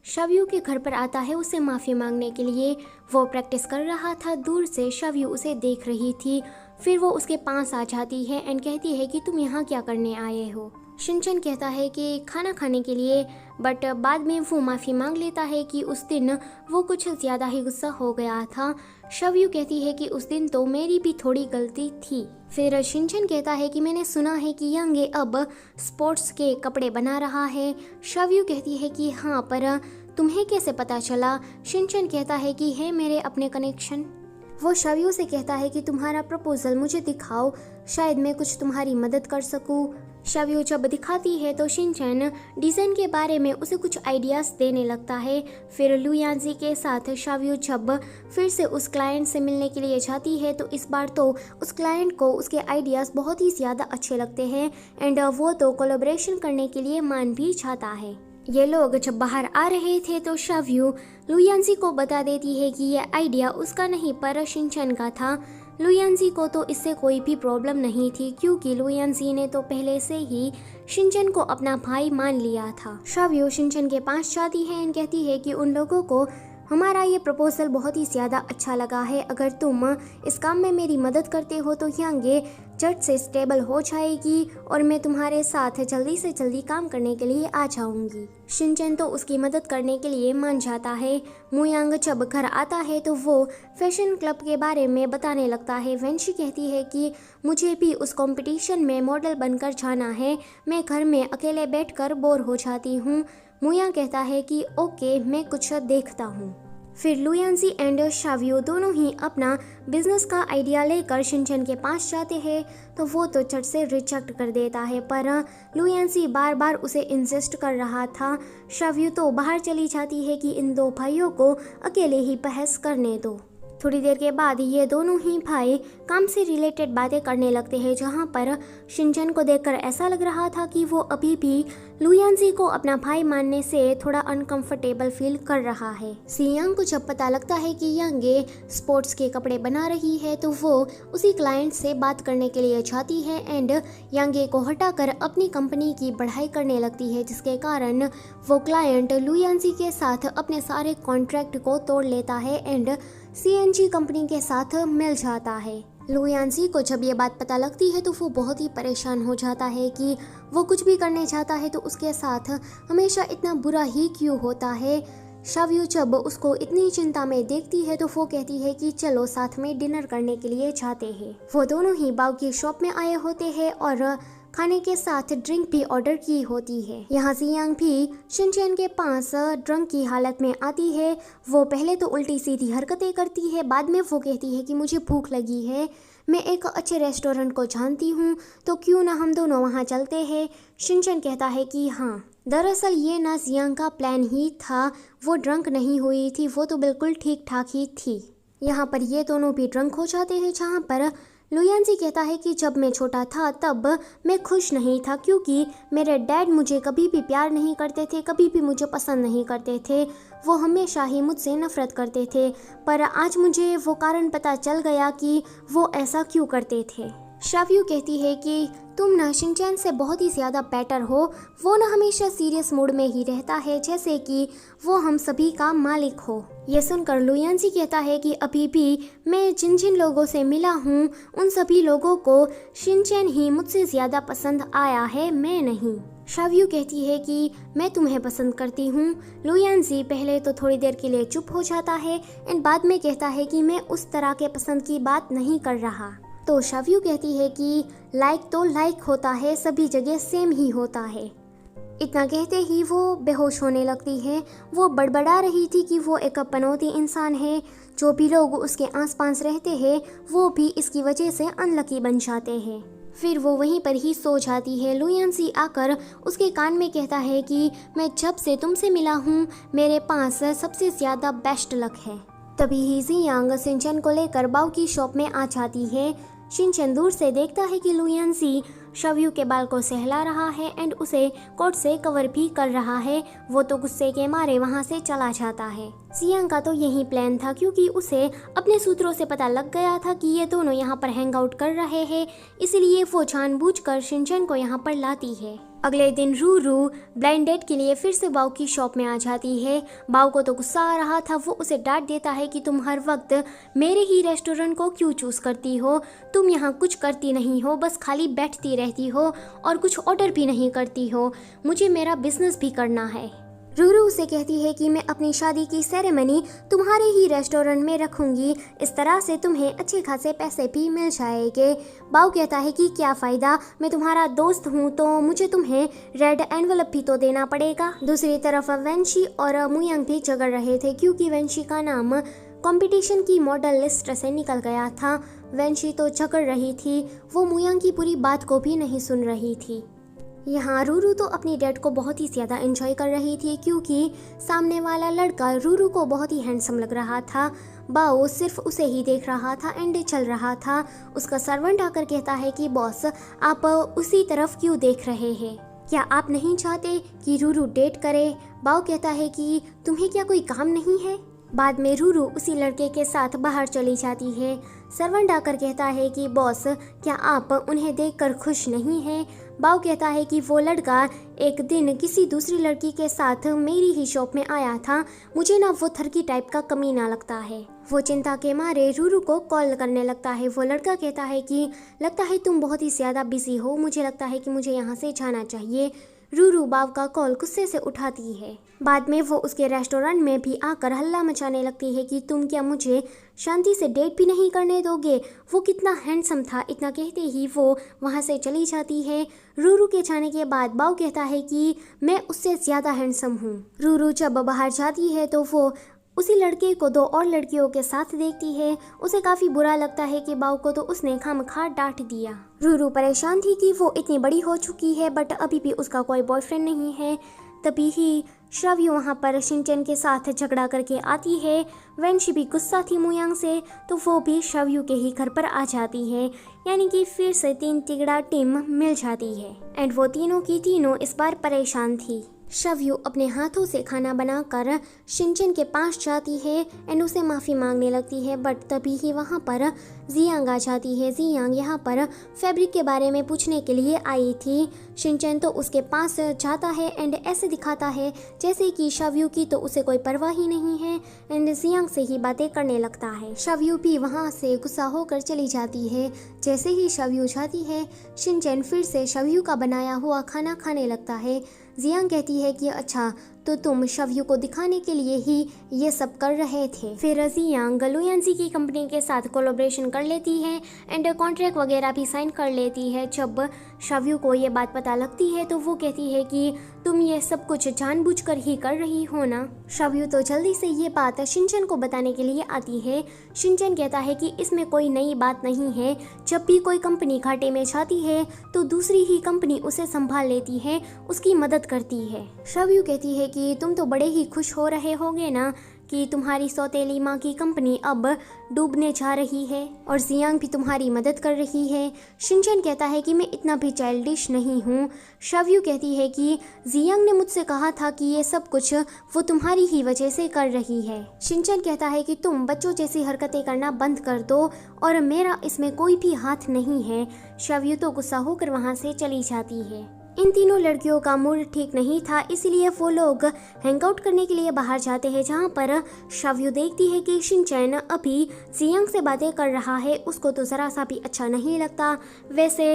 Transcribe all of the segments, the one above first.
शव्यू के घर पर आता है उसे माफ़ी मांगने के लिए। वो प्रैक्टिस कर रहा था, दूर से शव्यू उसे देख रही थी। फिर वो उसके पास आ जाती है एंड कहती है कि तुम यहाँ क्या करने आए हो। शिनचैन कहता है कि खाना खाने के लिए, बट बाद में वो माफ़ी मांग लेता है कि उस दिन वो कुछ ज़्यादा ही गुस्सा हो गया था। शव्यू कहती है कि उस दिन तो मेरी भी थोड़ी गलती थी। फिर शिनचैन कहता है कि मैंने सुना है कि यंगे अब स्पोर्ट्स के कपड़े बना रहा है। शव्यू कहती है कि हाँ, पर तुम्हें कैसे पता चला। शिनचैन कहता है कि है मेरे अपने कनेक्शन। वो शव्यू से कहता है कि तुम्हारा प्रपोजल मुझे दिखाओ, शायद मैं कुछ तुम्हारी मदद कर सकूं। शव्यू जब दिखाती है तो शिनचैन डिज़ाइन के बारे में उसे कुछ आइडियाज़ देने लगता है। फिर लू यांजी के साथ शव्यू जब फिर से उस क्लाइंट से मिलने के लिए जाती है तो इस बार तो उस क्लाइंट को उसके आइडियाज़ बहुत ही ज़्यादा अच्छे लगते हैं एंड वो तो कोलैबोरेशन करने के लिए मान भी जाता है। ये लोग जब बाहर आ रहे थे तो शव्यू लू यांजी को बता देती है कि यह आइडिया उसका नहीं पर शिनचैन का था। लू यांजी को तो इससे कोई भी प्रॉब्लम नहीं थी क्योंकि लू यांजी ने तो पहले से ही शिनचैन को अपना भाई मान लिया था। शव्यू शिनचैन के पास जाती है और कहती है कि उन लोगों को हमारा ये प्रपोजल बहुत ही ज़्यादा अच्छा लगा है। अगर तुम इस काम में मेरी मदद करते हो तो यंगे झट से स्टेबल हो जाएगी और मैं तुम्हारे साथ जल्दी से जल्दी काम करने के लिए आ जाऊंगी। शिनचैन तो उसकी मदद करने के लिए मान जाता है। मुयांग जब घर आता है तो वो फैशन क्लब के बारे में बताने लगता है। वेंशी कहती है कि मुझे भी उस कंपटीशन में मॉडल बनकर जाना है, मैं घर में अकेले बैठकर बोर हो जाती हूँ। मुयांग कहता है कि ओके, मैं कुछ देखता हूँ। फिर लू यांजी एंड शव्यू दोनों ही अपना बिजनेस का आइडिया लेकर शिनचैन के पास जाते हैं तो वो तो चट से रिजेक्ट कर देता है, पर लू यांजी बार बार उसे इंसिस्ट कर रहा था। शव्यू तो बाहर चली जाती है कि इन दो भाइयों को अकेले ही बहस करने दो। थोड़ी देर के बाद ये दोनों ही भाई काम से रिलेटेड बातें करने लगते हैं, जहाँ पर शिनचैन को देखकर ऐसा लग रहा था कि वो अभी भी लू यांजी को अपना भाई मानने से थोड़ा अनकंफर्टेबल फील कर रहा है। सियांग को जब पता लगता है कि यंगे स्पोर्ट्स के कपड़े बना रही है तो वो उसी क्लाइंट से बात करने के लिए जाती है एंड यंगे को हटाकर अपनी कंपनी की बढ़ाई करने लगती है, जिसके कारण वो क्लाइंट लू यांजी के साथ अपने सारे कॉन्ट्रैक्ट को तोड़ लेता है एंड CNG कंपनी के साथ मिल जाता है। लू यांजी को जब ये बात पता लगती है तो वो बहुत ही परेशान हो जाता है कि वो कुछ भी करने जाता है तो उसके साथ हमेशा इतना बुरा ही क्यों होता है। शव्यू जब उसको इतनी चिंता में देखती है तो वो कहती है कि चलो साथ में डिनर करने के लिए जाते हैं। वो दोनों ही बाव की शॉप में आए होते हैं और खाने के साथ ड्रिंक भी ऑर्डर की होती है। यहाँ सियांग भी शिनचैन के पास ड्रंक की हालत में आती है। वो पहले तो उल्टी सीधी हरकतें करती है, बाद में वो कहती है कि मुझे भूख लगी है, मैं एक अच्छे रेस्टोरेंट को जानती हूँ तो क्यों ना हम दोनों वहाँ चलते हैं। शिनचैन कहता है कि हाँ, दरअसल ये ना सियांग का प्लान ही था, वो ड्रंक नहीं हुई थी, वो तो बिल्कुल ठीक ठाक ही थी। यहाँ पर ये दोनों भी ड्रंक हो जाते हैं, जहाँ पर लू यांजी कहता है कि जब मैं छोटा था तब मैं खुश नहीं था क्योंकि मेरे डैड मुझे कभी भी प्यार नहीं करते थे, कभी भी मुझे पसंद नहीं करते थे, वो हमेशा ही मुझसे नफरत करते थे, पर आज मुझे वो कारण पता चल गया कि वो ऐसा क्यों करते थे। शव्यू कहती है कि तुम ना शिनचैन से बहुत ही ज़्यादा बेटर हो, वो ना हमेशा सीरियस मूड में ही रहता है जैसे कि वो हम सभी का मालिक हो। ये सुनकर लू यांजी कहता है कि अभी भी मैं जिन जिन लोगों से मिला हूँ उन सभी लोगों को शिनचैन ही मुझसे ज़्यादा पसंद आया है, मैं नहीं। शव्यू कहती है कि मैं तुम्हें पसंद करती हूँ। लू यांजी पहले तो थोड़ी देर के लिए चुप हो जाता है एंड बाद में कहता है कि मैं उस तरह के पसंद की बात नहीं कर रहा। तो शव्यू कहती है कि लाइक तो लाइक होता है, सभी जगह सेम ही होता है। इतना कहते ही वो बेहोश होने लगती है। वो बड़बड़ा रही थी कि वो एक पनौती इंसान है, जो भी लोग उसके आसपास रहते हैं वो भी इसकी वजह से अनलकी बन जाते हैं। फिर वो वहीं पर ही सो जाती है। लू यांजी आकर उसके कान में कहता है कि मैं जब से तुमसे मिला हूँ मेरे पास सबसे ज़्यादा बेस्ट लक है। तभी ही सियांग शिनचैन को लेकर बाव की शॉप में आ जाती है। शिनचैन दूर से देखता है कि लू यांजी शव्यू के बाल को सहला रहा है एंड उसे कोट से कवर भी कर रहा है। वो तो गुस्से के मारे वहाँ से चला जाता है। सियांग का तो यही प्लान था क्योंकि उसे अपने सूत्रों से पता लग गया था कि ये दोनों यहाँ पर हैंग आउट कर रहे हैं, इसलिए वो जानबूझकर शिनचैन को यहाँ पर लाती है। अगले दिन रूरू ब्लाइंड डेट के लिए फिर से बाओ की शॉप में आ जाती है। बाओ को तो गुस्सा आ रहा था, वो उसे डांट देता है कि तुम हर वक्त मेरे ही रेस्टोरेंट को क्यों चूज़ करती हो, तुम यहाँ कुछ करती नहीं हो, बस खाली बैठती रहती हो और कुछ ऑर्डर भी नहीं करती हो, मुझे मेरा बिजनेस भी करना है। रूरू उसे कहती है कि मैं अपनी शादी की सेरेमनी तुम्हारे ही रेस्टोरेंट में रखूंगी, इस तरह से तुम्हें अच्छे खासे पैसे भी मिल जाएंगे। बाओ कहता है कि क्या फ़ायदा, मैं तुम्हारा दोस्त हूँ तो मुझे तुम्हें रेड एनवलप भी तो देना पड़ेगा। दूसरी तरफ वेंशी और मुयांग भी झगड़ रहे थे क्योंकि वेंशी का नाम कंपटीशन की मॉडल लिस्ट से निकल गया था। वेंशी तो झगड़ रही थी, वो मुयांग की पूरी बात को भी नहीं सुन रही थी। यहाँ रूरू तो अपनी डेट को बहुत ही ज़्यादा एंजॉय कर रही थी क्योंकि सामने वाला लड़का रूरू को बहुत ही हैंडसम लग रहा था। बाओ सिर्फ उसे ही देख रहा था एंड चल रहा था। उसका सर्वेंट आकर कहता है कि बॉस, आप उसी तरफ क्यों देख रहे हैं, क्या आप नहीं चाहते कि रूरू डेट करे? बाओ कहता है कि तुम्हें क्या कोई काम नहीं है? बाद में रूरू उसी लड़के के साथ बाहर चली जाती है। सर्वेंट आकर कहता है कि बॉस, क्या आप उन्हें देखकर खुश नहीं हैं? बाओ कहता है कि वो लड़का एक दिन किसी दूसरी लड़की के साथ मेरी ही शॉप में आया था, मुझे ना वो थरकी टाइप का कमीना लगता है। वो चिंता के मारे रूरू को कॉल करने लगता है। वो लड़का कहता है कि लगता है तुम बहुत ही ज़्यादा बिजी हो, मुझे लगता है कि मुझे यहाँ से जाना चाहिए। रूरू बाव का कॉल गुस्से से उठाती है। बाद में वो उसके रेस्टोरेंट में भी आकर हल्ला मचाने लगती है कि तुम क्या मुझे शांति से डेट भी नहीं करने दोगे? वो कितना हैंडसम था। इतना कहते ही वो वहाँ से चली जाती है। रूरू के जाने के बाद बाव कहता है कि मैं उससे ज़्यादा हैंडसम हूँ। रूरू जब बाहर जाती है तो वो उसी लड़के को दो और लड़कियों के साथ देखती है। उसे काफ़ी बुरा लगता है कि बाओ को तो उसने खामखा डांट दिया। रूरू परेशान थी कि वो इतनी बड़ी हो चुकी है बट अभी भी उसका कोई बॉयफ्रेंड नहीं है। तभी ही श्राव्यू वहाँ पर शिनचैन के साथ झगड़ा करके आती है। वेंशी भी गुस्सा थी मुयांग से तो वो भी श्राव्यू के ही घर पर आ जाती है, यानी कि फिर से 3 तिगड़ा टीम मिल जाती है एंड वो तीनों की तीनों इस बार परेशान थी। श्राव्यू अपने हाथों से खाना बनाकर शिनचैन के पास जाती है एंड उसे माफ़ी मांगने लगती है बट तभी ही वहाँ पर जियांग आ जाती है। जियांग यहाँ पर फैब्रिक के बारे में पूछने के लिए आई थी। शिनचैन तो उसके पास जाता है एंड ऐसे दिखाता है जैसे कि श्राव्यू की तो उसे कोई परवाह ही नहीं है एंड जियांग से ही बातें करने लगता है। श्राव्यू भी वहाँ से गुस्सा होकर चली जाती है। जैसे ही श्राव्यू जाती है शिनचैन फिर से श्राव्यू का बनाया हुआ खाना खाने लगता है। जियांग कहती है कि अच्छा तो तुम श्राव्यू को दिखाने के लिए ही ये सब कर रहे थे। फिर जियांग लुयांजी की कंपनी के साथ कोलैबोरेशन कर लेती है एंड कॉन्ट्रैक्ट वगैरह भी साइन कर लेती है। जब श्राव्यू को ये बात पता लगती है तो वो कहती है कि तुम ये सब कुछ जानबूझकर ही कर रही हो ना। श्राव्यू तो जल्दी से ये बात शिनचैन को बताने के लिए आती है। शिनचैन कहता है कि इसमें कोई नई बात नहीं है, जब भी कोई कंपनी घाटे में जाती है तो दूसरी ही कंपनी उसे संभाल लेती है, उसकी मदद करती है। श्राव्यू कहती है कि तुम तो बड़े ही खुश हो रहे होगे ना कि तुम्हारी सौतेली माँ की कंपनी अब डूबने जा रही है और जियांग भी तुम्हारी मदद कर रही है। शिनचैन कहता है कि मैं इतना भी चाइल्डिश नहीं हूँ। श्राव्यू कहती है कि जियांग ने मुझसे कहा था कि ये सब कुछ वो तुम्हारी ही वजह से कर रही है। शिनचैन कहता है कि तुम बच्चों जैसी हरकतें करना बंद कर दो और मेरा इसमें कोई भी हाथ नहीं है। श्राव्यू तो गुस्सा होकर वहाँ से चली जाती है। इन तीनों लड़कियों का मूड ठीक नहीं था, इसलिए वो लोग हैंगआउट करने के लिए बाहर जाते हैं, जहाँ पर श्राव्यू देखती है कि शिनचैन अभी जियांग से बातें कर रहा है। उसको तो ज़रा सा भी अच्छा नहीं लगता। वैसे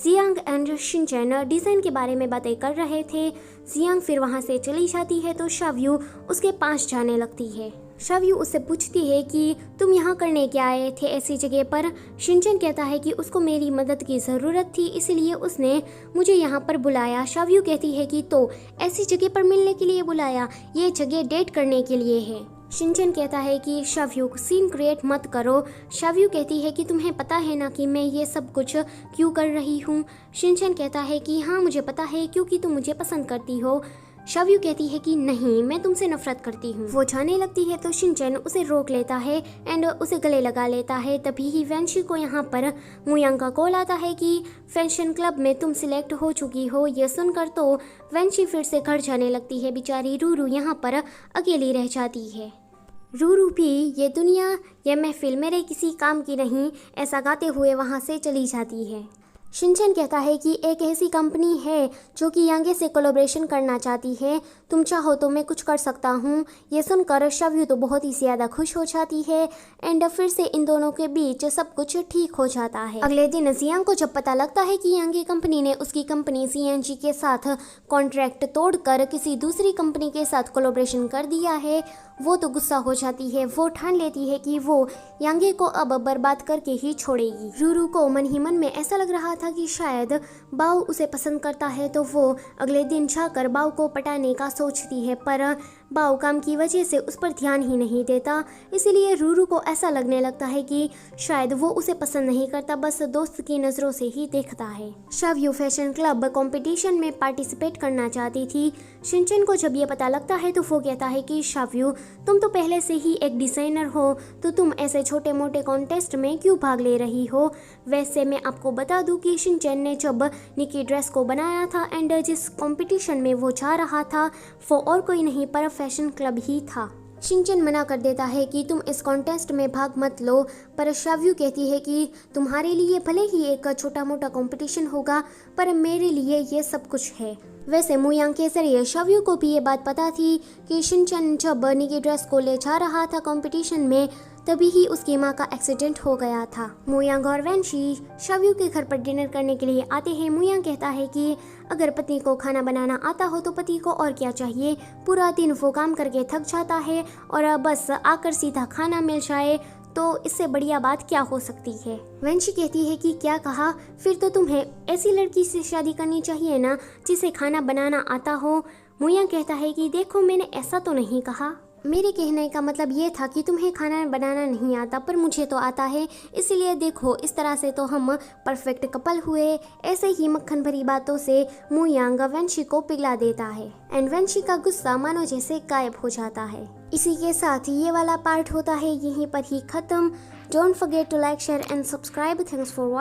जियांग एंड शिनचैन डिज़ाइन के बारे में बातें कर रहे थे। जियांग फिर वहाँ से चली जाती है तो श्राव्यू उसके पास जाने लगती है। श्राव्यू उससे पूछती है कि तुम यहाँ करने क्या आए थे ऐसी जगह पर। शिनचैन कहता है कि उसको मेरी मदद की ज़रूरत थी, इसलिए उसने मुझे यहाँ पर बुलाया। श्राव्यू कहती है कि तो ऐसी जगह पर मिलने के लिए बुलाया, ये जगह डेट करने के लिए है। शिनचैन कहता है कि श्राव्यू सीन क्रिएट मत करो। श्राव्यू कहती है कि तुम्हें पता है ना कि मैं ये सब कुछ क्यों कर रही हूँ। शिनचैन कहता है कि हाँ मुझे पता है, क्योंकि तुम मुझे पसंद करती हो। श्राव्यू कहती है कि नहीं, मैं तुमसे नफरत करती हूँ। वो जाने लगती है तो शिनचैन उसे रोक लेता है एंड उसे गले लगा लेता है। तभी ही वेंशी को यहाँ पर मुयांग का कॉल आता है कि फैशन क्लब में तुम सिलेक्ट हो चुकी हो। ये सुनकर तो वेंशी फिर से घर जाने लगती है। बेचारी रूरू यहाँ पर अकेली रह जाती है। रूरू भी ये दुनिया, ये महफिल मेरे किसी काम की नहीं, ऐसा गाते हुए वहाँ से चली जाती है। शिनचैन कहता है कि एक ऐसी कंपनी है जो कि यांगे से कोलैबोरेशन करना चाहती है, तुम चाहो तो मैं कुछ कर सकता हूँ। ये सुनकर शव्यू तो बहुत ही ज़्यादा खुश हो जाती है एंड फिर से इन दोनों के बीच सब कुछ ठीक हो जाता है। अगले दिन जियांग को जब पता लगता है कि यांगे कंपनी ने उसकी कंपनी CNG के साथ कॉन्ट्रैक्ट तोड़कर किसी दूसरी कंपनी के साथ कोलैबोरेशन कर दिया है, वो तो गुस्सा हो जाती है। वो ठान लेती है कि वो यांगे को अब बर्बाद करके ही छोड़ेगी। रूरू को मन ही मन में ऐसा लग रहा था कि शायद बाओ उसे पसंद करता है, तो वो अगले दिन जाकर बाओ को पटाने का सोचती है, पर बाओ काम की वजह से उस पर ध्यान ही नहीं देता। इसीलिए रूरू को ऐसा लगने लगता है कि शायद वो उसे पसंद नहीं करता, बस दोस्त की नज़रों से ही देखता है। शव्यू फैशन क्लब कंपटीशन में पार्टिसिपेट करना चाहती थी। शिनचैन को जब ये पता लगता है तो वो कहता है कि शव्यू, तुम तो पहले से ही एक डिज़ाइनर हो, तो तुम ऐसे छोटे मोटे कॉन्टेस्ट में क्यों भाग ले रही हो। वैसे मैं आपको बता दूं कि शिनचैन ने जब निकी ड्रेस को बनाया था एंड जिस कंपटीशन में वो जा रहा था वो और कोई नहीं पर फैशन क्लब ही था। शिनचैन मना कर देता है कि तुम इस कॉन्टेस्ट में भाग मत लो, पर शव्यू कहती है कि तुम्हारे लिए भले ही एक छोटा मोटा कंपटीशन होगा, पर मेरे लिए ये सब कुछ है। वैसे मुयांग के जरिए शव्यू को भी ये बात पता थी कि शिनचैन जब निकी ड्रेस को ले जा रहा था कंपटीशन में, तभी ही उसकी माँ का एक्सीडेंट हो गया था। मुयांग और वैंशी शव्यू के घर पर डिनर करने के लिए आते हैं। मुयांग कहता है कि अगर पत्नी को खाना बनाना आता हो तो पति को और क्या चाहिए, पूरा दिन वो काम करके थक जाता है और बस आकर सीधा खाना मिल जाए तो इससे बढ़िया बात क्या हो सकती है। वैंशी कहती है कि क्या कहा, फिर तो तुम्हें ऐसी लड़की से शादी करनी चाहिए ना जिसे खाना बनाना आता हो। मुयांग कहता है कि देखो, मैंने ऐसा तो नहीं कहा, मेरे कहने का मतलब ये था कि तुम्हें खाना बनाना नहीं आता पर मुझे तो आता है, इसलिए देखो इस तरह से तो हम परफेक्ट कपल हुए। ऐसे ही मक्खन भरी बातों से मुयांग वैंशी को पिघला देता है एंड वैंशी का गुस्सा मानो जैसे गायब हो जाता है। इसी के साथ ये वाला पार्ट होता है यहीं पर ही खत्म। Don't forget to like, share and subscribe. Thanks for watching.